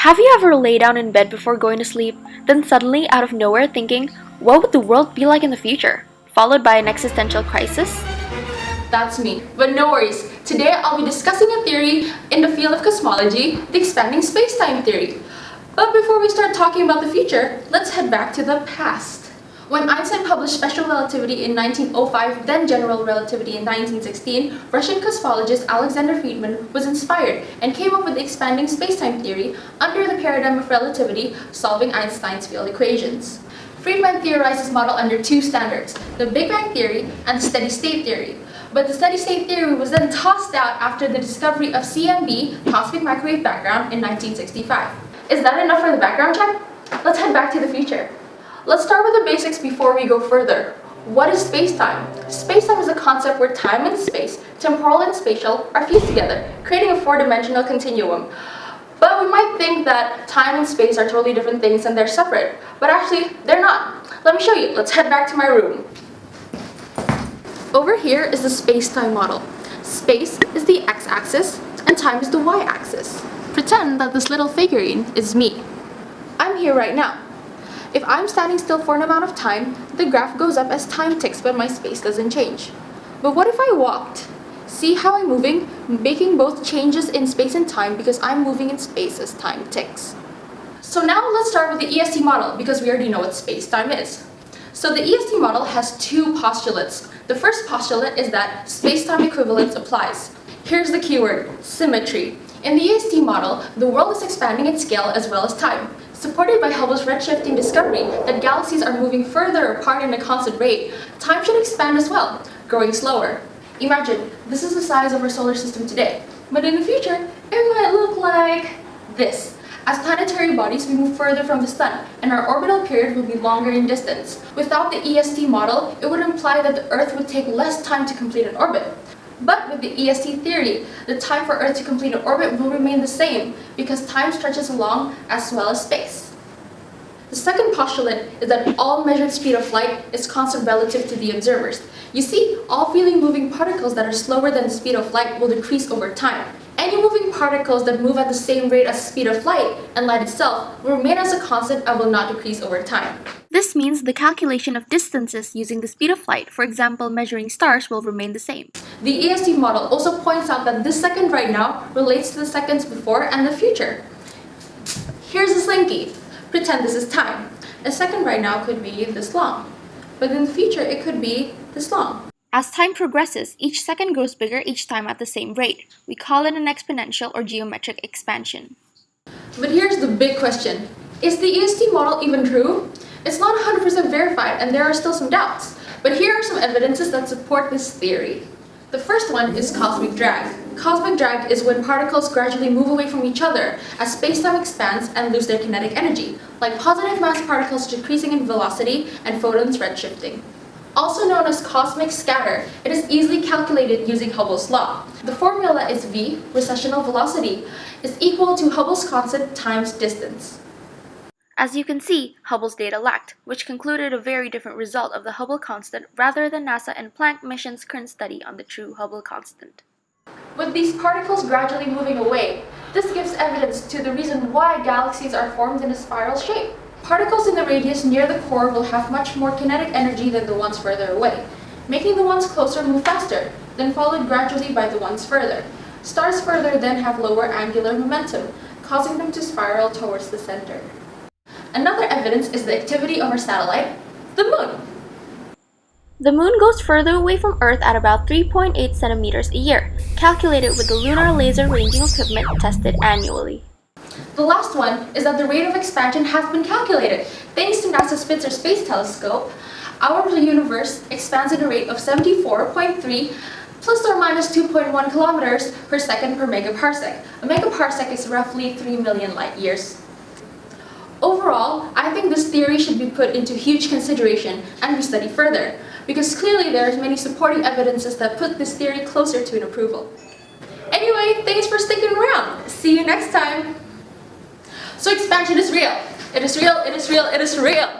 Have you ever lay down in bed before going to sleep, then suddenly out of nowhere thinking, what would the world be like in the future? Followed by an existential crisis? That's me. But no worries. Today I'll be discussing a theory in the field of cosmology, the expanding space-time theory. But before we start talking about the future, let's head back to the past. When Einstein published special relativity in 1905, then general relativity in 1916, Russian cosmologist Alexander Friedman was inspired and came up with the expanding spacetime theory under the paradigm of relativity, solving Einstein's field equations. Friedman theorized this model under two standards, the Big Bang theory and the steady-state theory. But the steady-state theory was then tossed out after the discovery of CMB, cosmic microwave background, in 1965. Is that enough for the background check? Let's head back to the future. Let's start with the basics before we go further. What is space-time? Space-time is a concept where time and space, temporal and spatial, are fused together, creating a four-dimensional continuum. But we might think that time and space are totally different things and they're separate. But actually, they're not. Let me show you. Let's head back to my room. Over here is the space-time model. Space is the x-axis and time is the y-axis. Pretend that this little figurine is me. I'm here right now. If I'm standing still for an amount of time, the graph goes up as time ticks but my space doesn't change. But what if I walked? See how I'm moving, making both changes in space and time because I'm moving in space as time ticks. So now let's start with the EST model because we already know what space-time is. So the EST model has two postulates. The first postulate is that space-time equivalence applies. Here's the keyword, symmetry. In the EST model, the world is expanding in scale as well as time. Supported by Hubble's redshifting discovery that galaxies are moving further apart in a constant rate, time should expand as well, growing slower. Imagine, this is the size of our solar system today, but in the future, it might look like this. As planetary bodies, we move further from the sun, and our orbital period will be longer in distance. Without the EST model, it would imply that the Earth would take less time to complete an orbit. But with the EST theory, the time for Earth to complete an orbit will remain the same because time stretches along as well as space. The second postulate is that all measured speed of light is constant relative to the observers. You see, all freely moving particles that are slower than the speed of light will decrease over time. Any moving particles that move at the same rate as the speed of light and light itself will remain as a constant and will not decrease over time. This means the calculation of distances using the speed of light, for example measuring stars, will remain the same. The EST model also points out that this second right now relates to the seconds before and the future. Here's a slinky. Pretend this is time. A second right now could be this long, but in the future it could be this long. As time progresses, each second grows bigger each time at the same rate. We call it an exponential or geometric expansion. But here's the big question. Is the EST model even true? It's not 100% verified and there are still some doubts. But here are some evidences that support this theory. The first one is cosmic drag. Cosmic drag is when particles gradually move away from each other as spacetime expands and lose their kinetic energy, like positive mass particles decreasing in velocity and photons redshifting. Also known as cosmic scatter, it is easily calculated using Hubble's law. The formula is v, recessional velocity, is equal to Hubble's constant times distance. As you can see, Hubble's data lacked, which concluded a very different result of the Hubble constant rather than NASA and Planck mission's current study on the true Hubble constant. With these particles gradually moving away, this gives evidence to the reason why galaxies are formed in a spiral shape. Particles in the radius near the core will have much more kinetic energy than the ones further away, making the ones closer move faster, then followed gradually by the ones further. Stars further then have lower angular momentum, causing them to spiral towards the center. Another evidence is the activity of our satellite, the Moon. The Moon goes further away from Earth at about 3.8 centimeters a year, calculated with the Lunar Laser Ranging Equipment tested annually. The last one is that the rate of expansion has been calculated. Thanks to NASA's Spitzer Space Telescope, our universe expands at a rate of 74.3 plus or minus 2.1 kilometers per second per megaparsec. A megaparsec is roughly 3 million light years. Overall, I think this theory should be put into huge consideration and be studied further, because clearly there are many supporting evidences that put this theory closer to an approval. Anyway, thanks for sticking around. See you next time. So expansion is real. It is real, it is real, it is real.